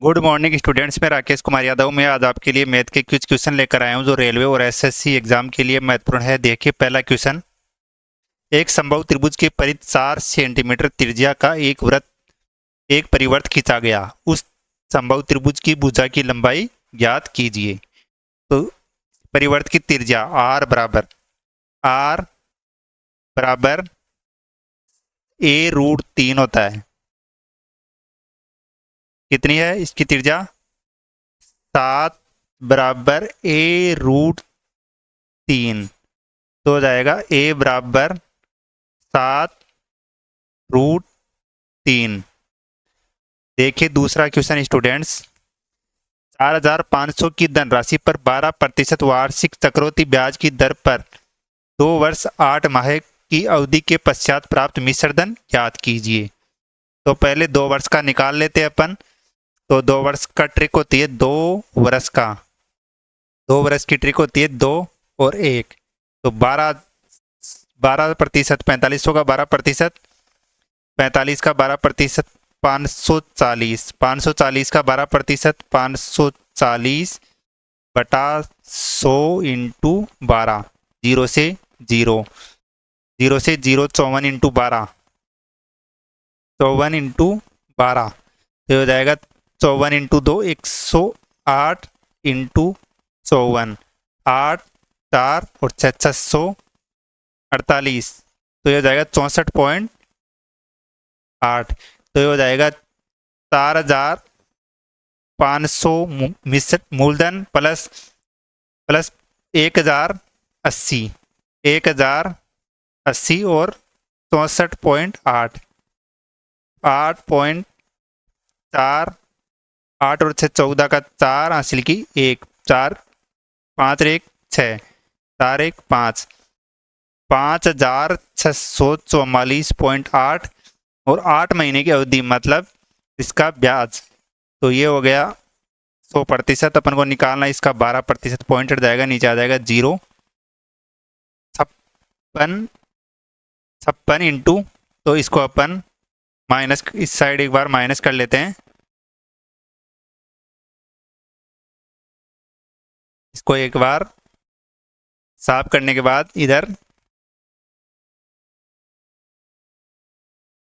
Good morning students. मैं राकेश कुमार यादव। मैं आज आपके लिए मैथ के कुछ क्वेश्चन लेकर आया हूं जो रेलवे और एसएससी एग्जाम के लिए महत्वपूर्ण है। देखिए पहला क्वेश्चन। एक समबाहु त्रिभुज के परिध 4 सेंटीमीटर त्रिज्या का एक परिवर्त खींचा गया। उस समबाहु त्रिभुज की भुजा की लंबाई ज्ञात कीजिए। तो परिवर्त की त्रिज्या आर बराबर a√3 होता है। कितनी है इसकी त्रिज्या? 7 बराबर a√3। तो हो जाएगा a बराबर 7√3। देखिए दूसरा क्वेश्चन स्टूडेंट्स। 4,500 की धनराशि पर 12% वार्षिक चक्रवृद्धि ब्याज की दर पर 2 वर्ष 8 माह की अवधि के पश्चात प्राप्त मिश्र धन याद कीजिए। तो पहले 2 वर्ष का निकाल लेते हैं अपन। तो 2 वर्ष का ट्रिक होती है 2 वर्ष की ट्रिक होती है 2 और 1। तो 12% 4500 का 12%, 45 का 12%, 540, 540 का 12%, 540 बटा 100 × 12। जीरो से जीरो, जीरो से जीरो, 54 × 12, 54 × 12। तो हो जाएगा 54 × 2 108 × 54, 8 4 और 6 648। तो ये हो जाएगा 64.8। तो ये हो जाएगा 4,500 मूलधन प्लस प्लस 1,080, 1,080 और 64.8, 8.4, 8 और 6 14 का 4 हासिल की 1, 4 5 1 6, 4 1 5, 5,644.8 और 8 महीने की अवधि मतलब इसका ब्याज। तो ये हो गया 100%। अपन को निकालना इसका 12%। पॉइंट हट जाएगा, नीचे आ जाएगा जीरो। 56, 56 इंटू, तो इसको अपन माइनस, इस साइड एक बार माइनस कर लेते हैं। इसको एक बार साफ करने के बाद इधर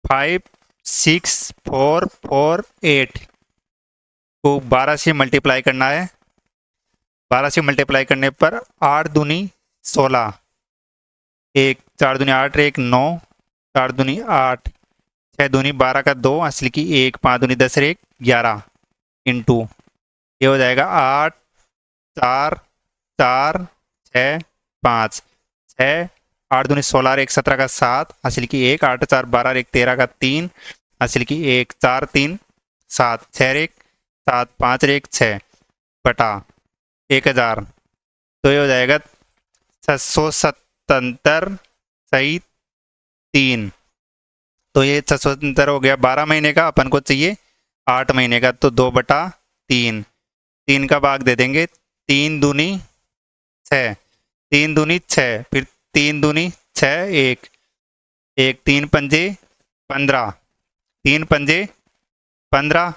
56448 को 12 से मल्टीप्लाई करना है। 12 से मल्टीप्लाई करने पर 8 दूनी 16, 1 4 दूनी 8, 1 9, 4 दूनी 8, 6 दूनी 12 का 2 असली की 1, 5 दूनी 10, 1 11 इंटू, ये हो जाएगा 8 4 4 6 5, 6 8 दूनी 16, 1 17 का 7 हासिल की 1, 8 4 12, 1 13 का 3 हासिल की 1, 4 3 7, 6 1 7, 5 1 6 बटा 1000। तो ये हो जाएगा 677 सही 3। तो ये 677 हो गया 12 महीने का। अपन को चाहिए 8 महीने का, तो 2/3, 3 का भाग दे देंगे। 3 दूनी 6, 3 दूनी 6, फिर 3 दूनी 6, 1 1, 3 पंजे 15, 3 पंजे 15,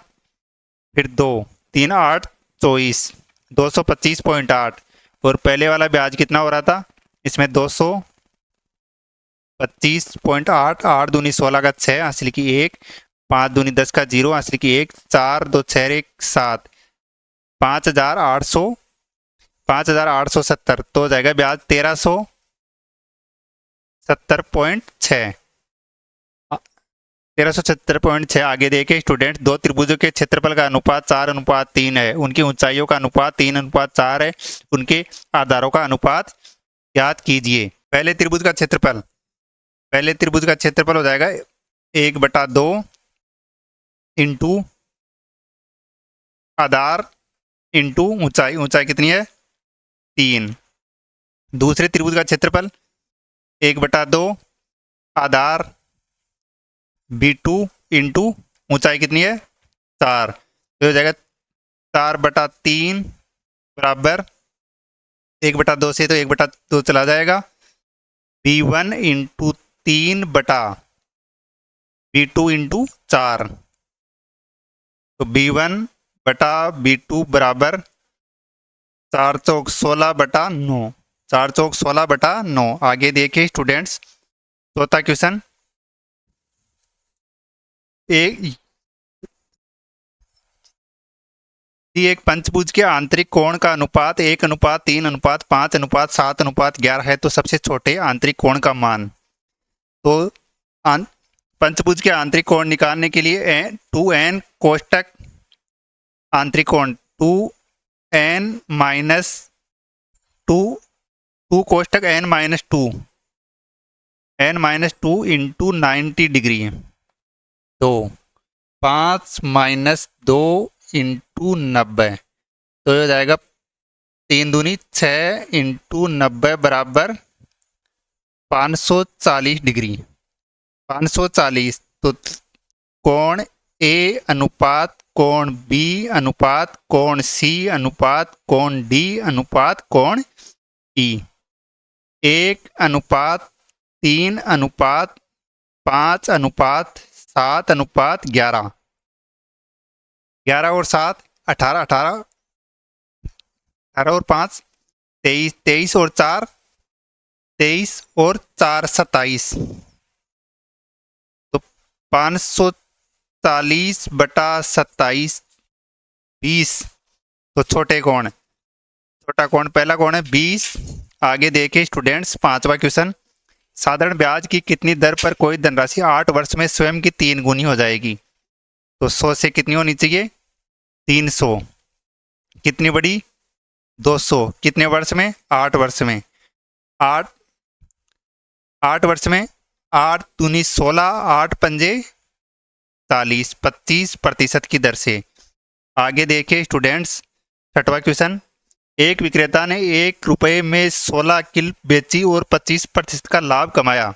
फिर 2 3 8 24, 225.8। और पहले वाला ब्याज कितना हो रहा था इसमें? 225.8, 8 दूनी 16 का 6 हासिल की 1, 5 दूनी 10 का 0 हासिल की 1, 4 2 6 1 7, 5,800, 5,870। तो हो जाएगा ब्याज 1370.6, 1370.6। आगे देखे स्टूडेंट, दो त्रिभुजों के क्षेत्रफल का अनुपात 4:3 है। उनकी ऊंचाइयों का अनुपात 3:4 है। उनके आधारों का अनुपात ज्ञात कीजिए। पहले त्रिभुज का क्षेत्रफल हो जाएगा 1/2 इंटू आधार इंटू ऊंचाई। ऊंचाई कितनी है? 3। दूसरे त्रिभुज का क्षेत्रफल 1/2 आधार B2 इंटू ऊंचाई कितनी है? 4। तो हो जाएगा 4/3 बराबर 1/2 से तो 1/2 चला जाएगा। B1 इंटू 3 बटा B2 इंटू 4। तो B1 बटा B2 बराबर 4 चौक 16 बटा 9, 4 चौक 16 बटा 9। आगे देखिए स्टूडेंट्स, चौथा क्वेश्चन, एक पंचभुज के आंतरिक कोण का अनुपात 1:3:5:7:11 है, तो सबसे छोटे आंतरिक कोण का मान। तो पंचभुज के आंतरिक कोण निकालने के लिए 2n कोष्टक आंतरिक कोण 2n minus 2 कोष्टक n-2 into 90 degree, तो 5 माइनस 2 इंटू 90, तो ये हो जाएगा 3 दूनी 6 इंटू 90 बराबर 540 डिग्री। 540, तो कोण ए अनुपात कोण बी अनुपात कोण सी अनुपात कोण डी अनुपात कोण ई 1:3:5:7:11, 11 और 7 18, 18 और 5 23, 23 और 4 23 और 4 27, तो 540 बटा 27 20। तो छोटा कोण पहला कोण है 20। आगे देखिए स्टूडेंट्स, पांचवा क्वेश्चन, साधारण ब्याज की कितनी दर पर कोई धनराशि 8 वर्ष में स्वयं की 3 गुनी हो जाएगी। तो 100 से कितनी होनी चाहिए 300, कितनी बड़ी 200, कितने वर्ष में 8 वर्ष में, 8 वर्ष में 8 दूनी 16, 8 पंजे 40, 25% की दर से। आगे देखिए स्टूडेंट्स, छठवां क्वेश्चन, एक विक्रेता ने 1 रुपये में 16 किल्प बेची और 25% का लाभ कमाया।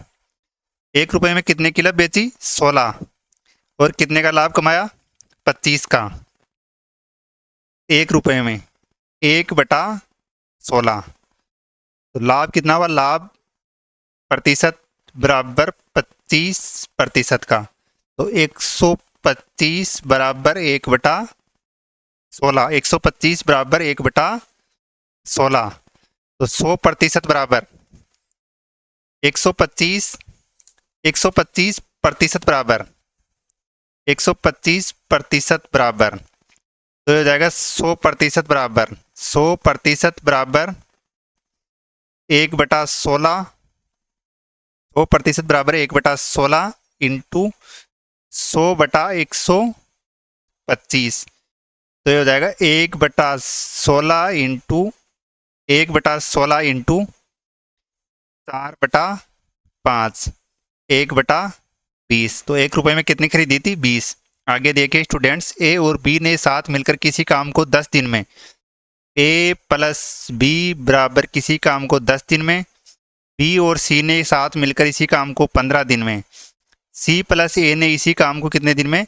1 रुपये में कितने किल्प बेची 16, और कितने का लाभ कमाया 25 का। 1 रुपये में 1/16, तो लाभ कितना हुआ, लाभ प्रतिशत बराबर 25% का, तो 125 बराबर 1/16, 125 बराबर 1/16, तो 100% बराबर 125% बराबर 125% बराबर, तो हो जाएगा 100% बराबर 100% बराबर 1/16, 100% बराबर 1/16 इंटू 100/125, तो ये हो जाएगा 1/16 इंटू 1/16 इंटू 4/5, 1/20, तो 1 रुपये में कितनी खरीदी थी 20। आगे देखिए स्टूडेंट्स, ए और बी ने साथ मिलकर किसी काम को 10 दिन में, ए प्लस बी बराबर किसी काम को 10 दिन में, बी और सी ने साथ मिलकर इसी काम को 15 दिन में, सी प्लस ए ने इसी काम को कितने दिन में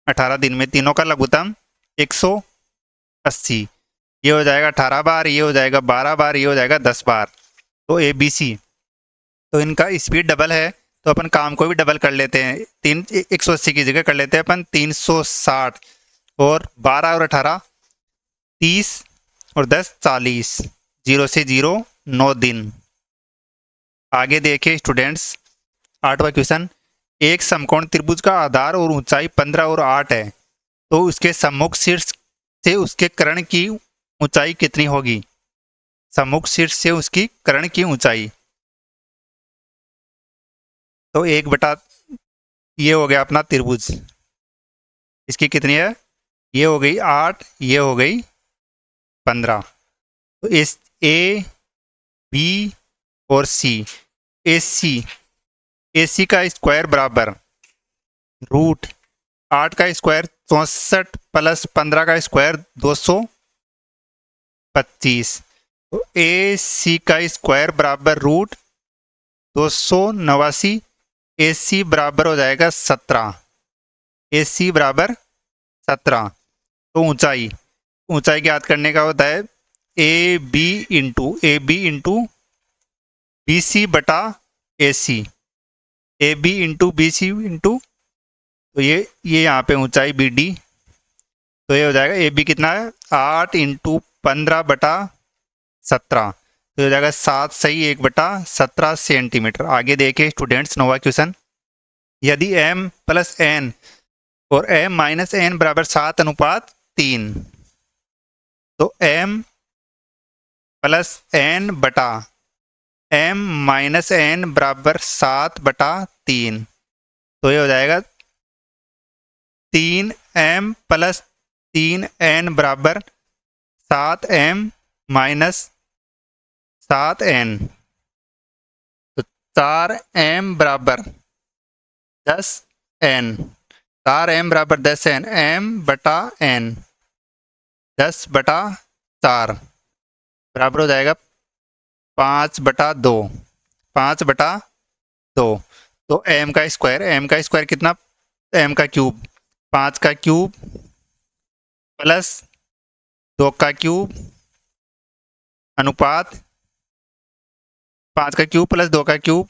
18 दिन में, तीनों का लघुत्तम 180, ये हो जाएगा 18 बार, ये हो जाएगा 12 बार, ये हो जाएगा 10 बार। तो ए बी सी, तो इनका स्पीड डबल है, तो अपन काम को भी डबल कर लेते हैं, 180 की जगह कर लेते हैं अपन 360, और 12 और 18 30 और 10 40, 0 से 0 9 दिन। आगे देखिए स्टूडेंट्स, 8वां क्वेश्चन, एक समकोण त्रिभुज का आधार और ऊंचाई 15 और 8 है, तो उसके सम्मुख शीर्ष से उसके कर्ण की ऊंचाई कितनी होगी। सम्मुख शीर्ष से उसकी कर्ण की ऊंचाई, तो 1/, ये हो गया अपना त्रिभुज, इसकी कितनी है, ये हो गई 8, ये हो गई 15, तो इस ए बी और सी, ए सी का स्क्वायर बराबर √8 का स्क्वायर 64 प्लस 15 का स्क्वायर 225, तो ए सी का स्क्वायर बराबर √289, ए सी बराबर हो जाएगा 17, ए सी बराबर 17। तो ऊंचाई ज्ञात करने का होता है A B into B C बटा A C, A B into B C into, तो ये यहाँ पे ऊंचाई बी डी, तो ये हो जाएगा ए बी कितना है 8 × 15/17, तो हो जाएगा 7 सही 1/17 सेंटीमीटर। आगे देखिए स्टूडेंट्स नोवा क्वेश्चन, यदि m प्लस n और m माइनस n बराबर 7:3, तो m प्लस n बटा m माइनस n बराबर 7/3, तो ये हो जाएगा 3m प्लस 3n बराबर 7m माइनस 7n, तो 4m बराबर 10n, 4m बराबर 10n, m बटा n 10/4 बराबर हो जाएगा 5/2, 5/2। तो m का स्क्वायर कितना, m का क्यूब 5 का क्यूब प्लस 2 का क्यूब अनुपात 5 का क्यूब प्लस 2 का क्यूब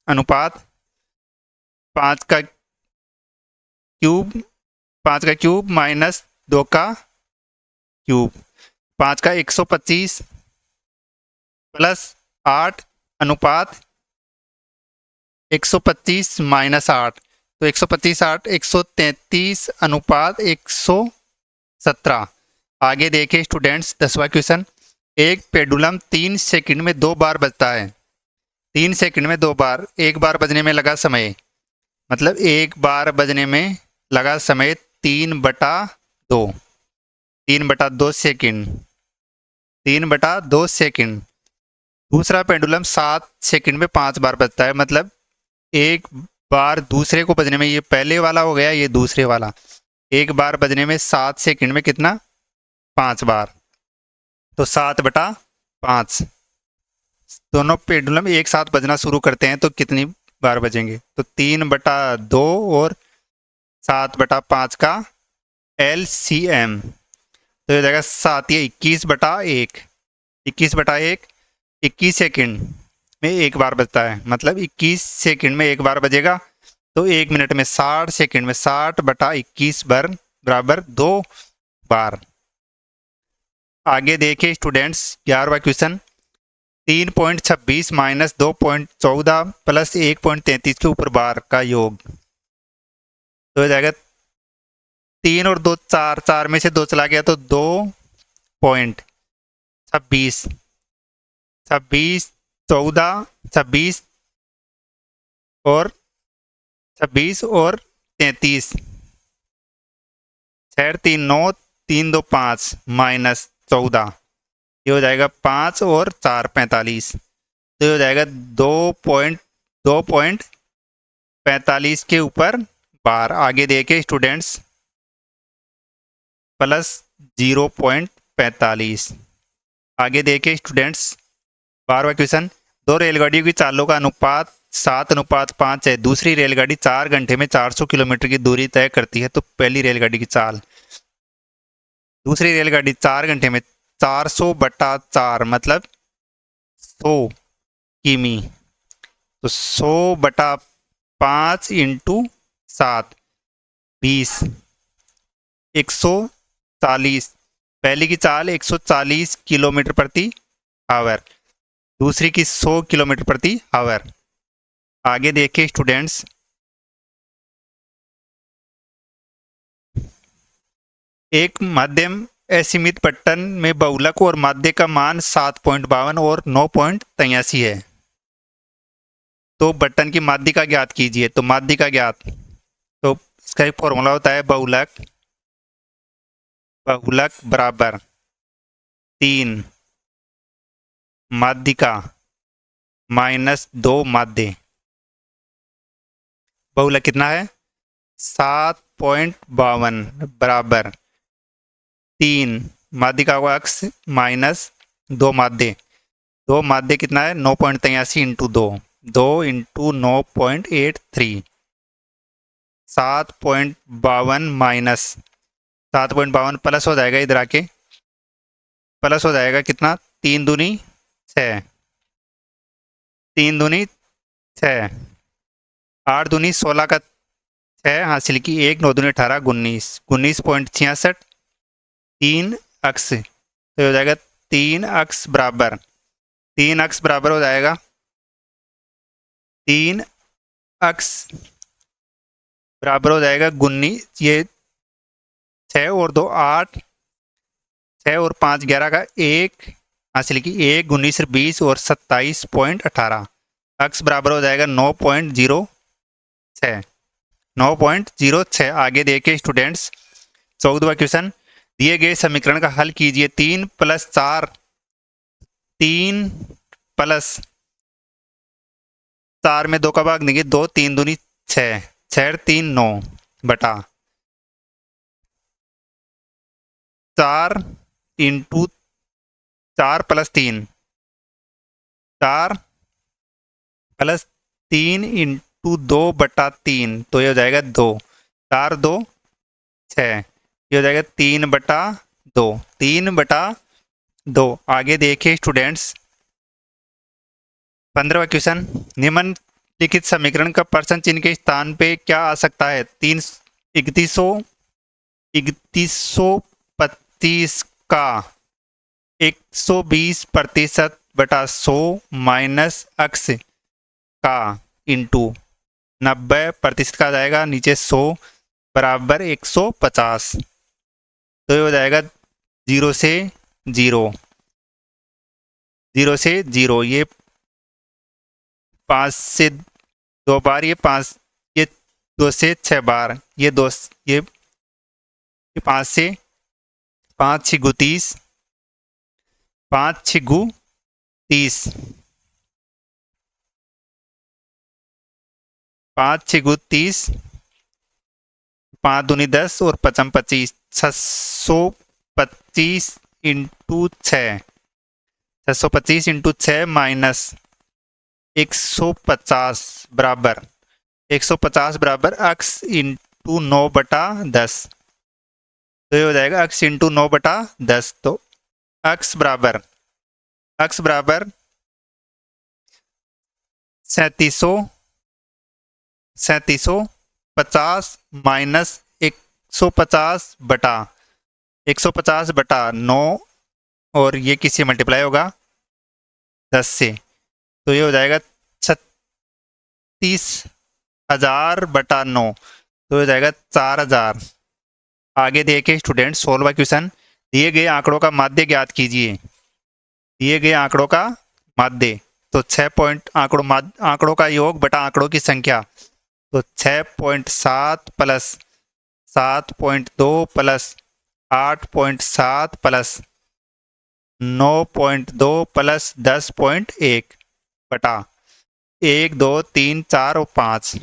अनुपात 5 का क्यूब, 5 का क्यूब माइनस 2 का क्यूब, 5 का 125 प्लस 8 अनुपात 125 माइनस 8, तो 125 8 133 अनुपात 117। आगे देखिए स्टूडेंट्स 10वां क्वेश्चन, एक पेंडुलम 3 सेकंड में 2 बार बजता है, 3 सेकंड में 2 बार, एक बार बजने में लगा समय, मतलब एक बार बजने में लगा समय 3/2, 3/2 सेकंड, 3/2 सेकंड। दूसरा पेंडुलम 7 सेकंड में 5 बार बजता है, मतलब एक बार दूसरे को बजने में, ये पहले वाला हो गया ये दूसरे वाला, एक बार बजने में 7 सेकंड में कितना 5 बार, तो 7/5। दोनों पेंडुलम एक साथ बजना शुरू करते हैं तो कितनी बार बजेंगे, तो 3/2 और 7/5 का LCM, तो ये जाएगा 7 या 21/1, 21/1, 21 सेकंड में एक बार बजता है, मतलब 21 सेकंड में एक बार बजेगा, तो 1 मिनट में 60 सेकंड में 60/21 बार बराबर 2 बार। आगे देखिए स्टूडेंट्स 11वां क्वेश्चन, 3.26 माइनस 2.14 प्लस 1.33 के ऊपर बार का योग, तो हो जाएगा 3 और 2 4, 4 में से 2 चला गया तो 2.26, 26 14 26 और 26 और 33, 6 3 9 3 2 5 माइनस 14, ये हो जाएगा 5 और 4 45, तो ये हो जाएगा 2.45 के ऊपर बार। आगे देखे स्टूडेंट्स प्लस 0.45। आगे देखे स्टूडेंट्स 12वां क्वेश्चन, 2 रेलगाड़ियों की चालों का अनुपात 7:5 है, दूसरी रेलगाड़ी 4 घंटे में 400 किलोमीटर की दूरी तय करती है, तो पहली रेलगाड़ी की चाल, दूसरी रेलगाड़ी 4 घंटे में 400/4 मतलब 100 किमी, तो 100/5 इंटू 7 20, 140, पहली की चाल 140 किलोमीटर प्रति आवर, दूसरी की 100 किलोमीटर प्रति आवर। आगे देखिए स्टूडेंट्स एक माध्यम असीमित पट्टन में बहुलक और माध्य का मान 7.52 और 9.83 है, तो बटन की माध्य का ज्ञात कीजिए, तो माध्य का ज्ञात, तो इसका एक फॉर्मूला होता है बहुलक बराबर 3 माध्यिका माइनस 2 माध्य, बहुलक कितना है 7.52 बराबर 3 माध्यिका का अक्ष माइनस 2 माध्य, 2 माध्य कितना है 9.83 इंटू 2, 2 इंटू 9.83, 7.52 माइनस 7.52 प्लस हो जाएगा, इधर आके प्लस हो जाएगा कितना 3 दूनी 6, 3 दूनी 6, 8 दूनी 16 का 6 हासिल की, 1 9 दूनी 18 19 19.66 3 अक्स, तो हो जाएगा 3 अक्स बराबर, 3 अक्स बराबर हो जाएगा 3 अक्स बराबर हो जाएगा 19, ये 6 और 2 8, 6 और 5 11 का 1 हासिल की, 1 19 20 और 27.18 अक्स बराबर हो जाएगा 9.06, 9.06। आगे देखिए स्टूडेंट्स 14वां क्वेश्चन, दिए गए समीकरण का हल कीजिए। 3 + 4, 3 + 4 में 2 का भाग देंगे, 2 3 दूनी 6, 6 3 9 बटा 4 इंटू 4 + 3, 4 + 3 इंटू 2 बटा 3, तो ये हो जाएगा 2, 4 2 6, ये हो जाएगा 3 बटा 2, 3 बटा 2। आगे देखिए स्टूडेंट्स 15वां क्वेश्चन, निम्नलिखित समीकरण का प्रश्न चिन्ह के स्थान पे क्या आ सकता है? 3125 का 120% बटा 100 माइनस अक्स का इंटू 90% का आ जाएगा, नीचे 100 बराबर 150, तो ये हो जाएगा 0 से 0, 0 से 0, ये 5 से 2 बार, ये 5, ये 2 से 6 बार, ये 2, ये 5 से 5 6 30, 5 6 30, 5 6 30, 5 दूनी 10 और 5 25, 625 इंटू 6, 625 इंटू 6 माइनस 150 बराबर, 150 बराबर अक्स इंटू 9 बटा 10, तो ये हो जाएगा अक्स इंटू 9 बटा 10, तो अक्स बराबर 3750 माइनस 150 बटा 150 बटा 9, और ये किससे मल्टीप्लाई होगा? 10 से, तो ये हो जाएगा 36,000 बटा 9, तो हो जाएगा 4000। आगे देखिए स्टूडेंट 16वां क्वेश्चन, दिए गए आंकड़ों का माध्य ज्ञात कीजिए। दिए गए आंकड़ों का माध्य, तो 6 पॉइंट आंकड़ों का योग बटा आंकड़ों की संख्या, तो 6.7 प्लस 7.2 प्लस 8.7 प्लस 9.2 प्लस 10.1 बटा 1 2 3 4 और 5,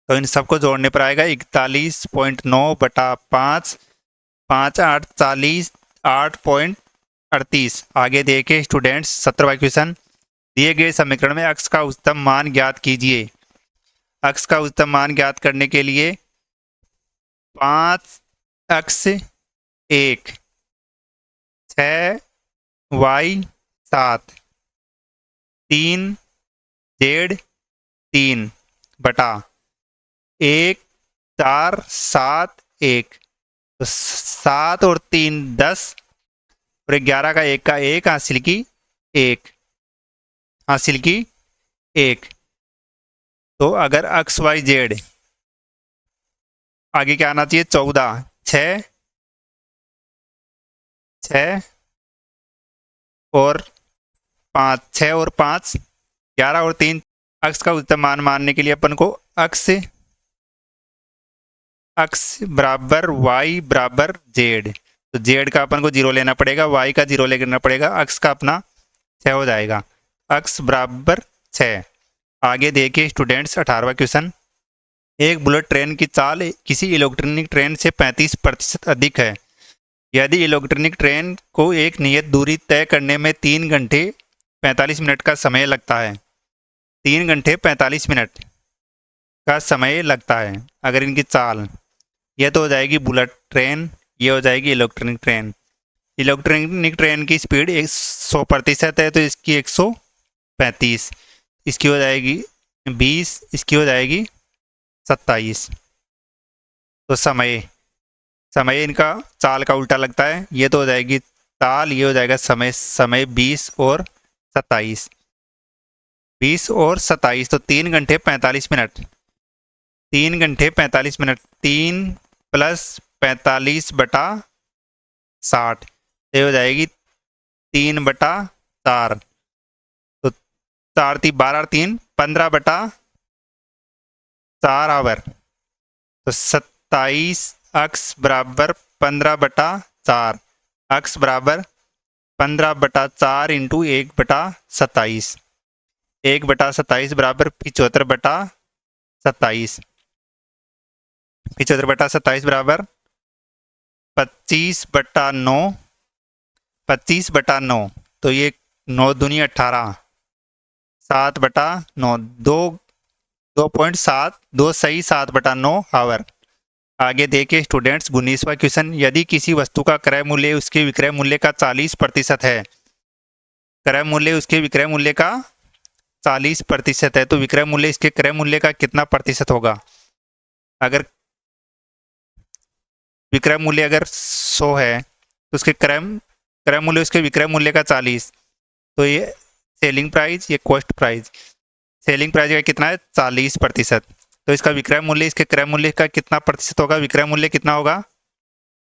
तो इन सबको जोड़ने पर आएगा 41.9 बटा 5, 5 8 40, 8.38। आगे देखिए स्टूडेंट्स 17वां क्वेश्चन, दिए गए समीकरण में अक्स का उच्चतम मान ज्ञात कीजिए। अक्स का उच्चतम मान ज्ञात करने के लिए 5 अक्स 1, 6 वाई 7, 3 जेड 3 बटा 1 4 7 1, तो 7 और 3 10 और 11 का 1 का 1 हासिल की 1, हासिल की 1। तो अगर एक्स वाई जेड आगे क्या आना चाहिए? 14 6 6 और 5, 6 और 5 11 और 3, अक्स का उच्चतम मान मानने के लिए अपन को अक्स बराबर वाई बराबर जेड, तो जेड का अपन को 0 लेना पड़ेगा, वाई का 0 लेना पड़ेगा, अक्स का अपना 6 हो जाएगा, अक्स बराबर 6। आगे देखिए स्टूडेंट्स 18वां क्वेश्चन, एक बुलेट ट्रेन की चाल किसी इलेक्ट्रॉनिक ट्रेन से 35% अधिक है। यदि इलेक्ट्रॉनिक ट्रेन को एक नियत दूरी तय करने में 3 घंटे 45 मिनट का समय लगता है, 3 घंटे 45 मिनट का समय लगता है अगर इनकी चाल, यह तो हो जाएगी बुलेट ट्रेन, ये हो जाएगी इलेक्ट्रॉनिक ट्रेन। इलेक्ट्रॉनिक ट्रेन की स्पीड 100% है, तो इसकी 135, इसकी हो जाएगी 20, इसकी हो जाएगी 27। तो समय समय इनका चाल का उल्टा लगता है, ये तो हो जाएगी ताल, ये हो जाएगा समय। समय 20 और 27, 20 और 27 तो 3 घंटे 45 मिनट। 3 घंटे 45 मिनट, 3 प्लस 45/60, ये हो जाएगी 3/4। तो 15/4 आवर। तो 27 अक्स बराबर 15/4 इंटू 1/27, 1/27 बराबर 75/27, 75/27 बराबर 25/9, 25/9। तो ये 9 दूनी 18, 7/9, 2.7, 2 सही 7/9 आवर। आगे देखिए स्टूडेंट्स 19वां क्वेश्चन, यदि किसी वस्तु का क्रय मूल्य उसके विक्रय मूल्य का 40% है, क्रय मूल्य उसके विक्रय मूल्य का 40% है, तो विक्रय मूल्य इसके क्रय मूल्य का कितना प्रतिशत होगा? अगर विक्रय मूल्य अगर 100 है तो उसके क्रय मूल्य उसके विक्रय मूल्य का 40, तो ये सेलिंग प्राइस, ये कॉस्ट प्राइस। सेलिंग प्राइस का कितना है? 40%। तो इसका विक्रय मूल्य इसके क्रय मूल्य का कितना प्रतिशत होगा? विक्रय मूल्य कितना होगा?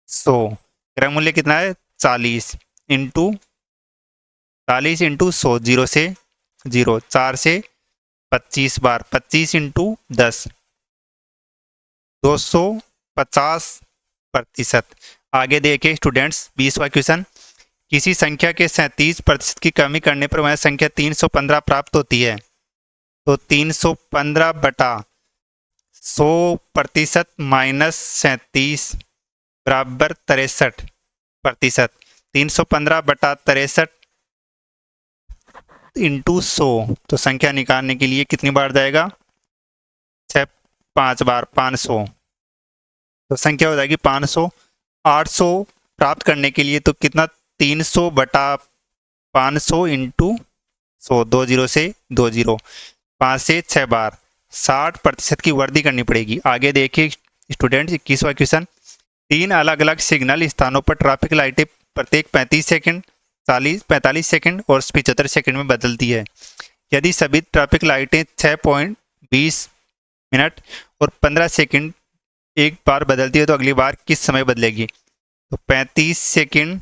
100। क्रय मूल्य कितना है? 40 इंटू 100, 0 से 0, 4 से 25 बार, 25 इंटू 10, 250%। आगे देखिए स्टूडेंट्स 20वां क्वेश्चन, किसी संख्या के 37% की कमी करने पर वह संख्या 315 प्राप्त होती है, तो 315/100% माइनस 37 बराबर 63%। 315/63 इंटू 100, तो संख्या निकालने के लिए कितनी बार जाएगा? 5 बार, 500। तो संख्या हो जाएगी 500। 800 प्राप्त करने के लिए तो कितना? 300/500 इंटू 100, 2 0 से 2 0, 5 से 6 बार, 60% की वृद्धि करनी पड़ेगी। आगे देखिए स्टूडेंट्स 21वां क्वेश्चन, 3 अलग अलग सिग्नल स्थानों पर ट्रैफिक लाइटें प्रत्येक 35 सेकंड, 45 सेकंड और 75 सेकंड में बदलती है। यदि सभी ट्रैफिक लाइटें 6.20 मिनट और 15 सेकंड एक बार बदलती है, तो अगली बार किस समय बदलेगी? तो 35 सेकंड,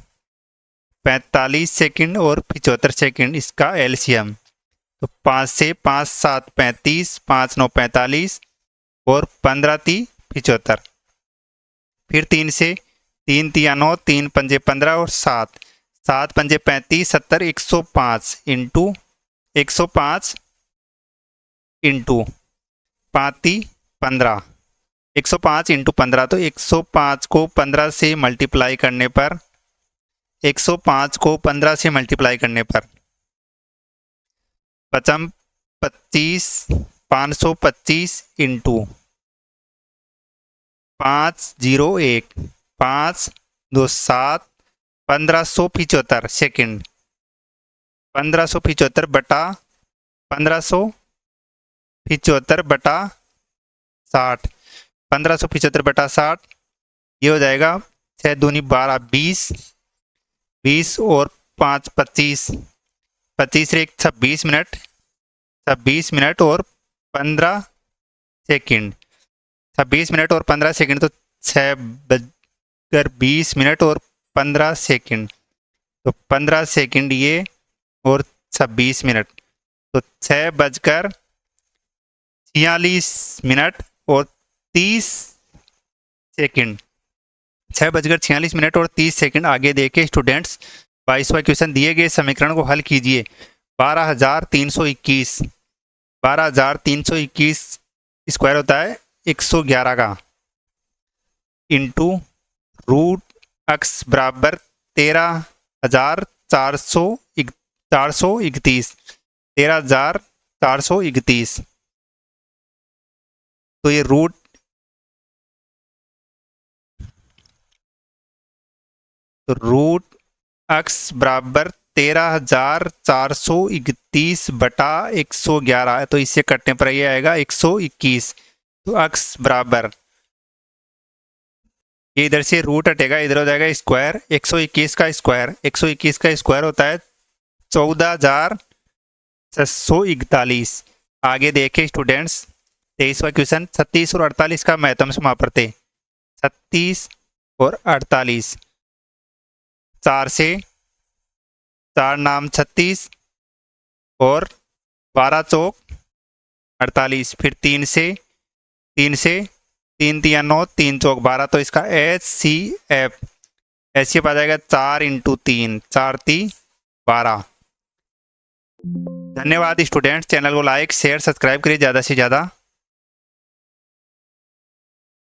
45 सेकंड और 75 सेकंड, इसका एलसीएम। तो 5 से 5 7 35, 5 9 45 और 15 3 75। फिर 3 से 3 3 9, 3 पंजे 15 और 7 7 पंजे 35, 70, 105 इंटू 105 इंटू 5 15, 105 इंटू 15। तो 105 को 15 से मल्टीप्लाई करने पर, 105 को 15 से मल्टीप्लाई करने पर 25, 525 इंटू 501, 5 2 7, 1575 सेकंड, 1575 बटा 1575 बटा 60, 1575 बटा 60, ये हो जाएगा 6 दूनी 12, 20, 20 और 5 25, 25 से 26 मिनट, 26 मिनट और 15 सेकंड, 26 मिनट और 15 सेकंड, तो 6:20 मिनट और 15 सेकंड, तो 15 सेकंड ये और 26 मिनट, तो 6:46 मिनट और 30 सेकंड, 6:46 मिनट और 30 सेकंड। आगे देखे स्टूडेंट्स 22वां क्वेश्चन, दिए गए समीकरण को हल कीजिए। 12,321, 12,321 स्क्वायर होता है 111 का, इंटू रूट x बराबर 13,431, 13,431। तो ये रूट x बराबर 13,431 बटा 111 है, तो इससे कटने पर ये आएगा 121। तो अक्स बराबर, ये इधर से रूट हटेगा, इधर हो जाएगा स्क्वायर, 121 का स्क्वायर, 121 का स्क्वायर होता है 14,641। आगे देखे स्टूडेंट्स, 23वां क्वेश्चन, 36 और 48 का महत्तम समापरते, 36 और 48, 4 से 4 नाम 36 और 12 चौक 48, फिर 3 से 3 तिया 9, 3 चौक 12, तो इसका HCF HCF आ जाएगा 4 × 3, 4 × 12। धन्यवाद स्टूडेंट्स, चैनल को लाइक शेयर सब्सक्राइब करिए ज़्यादा से ज़्यादा।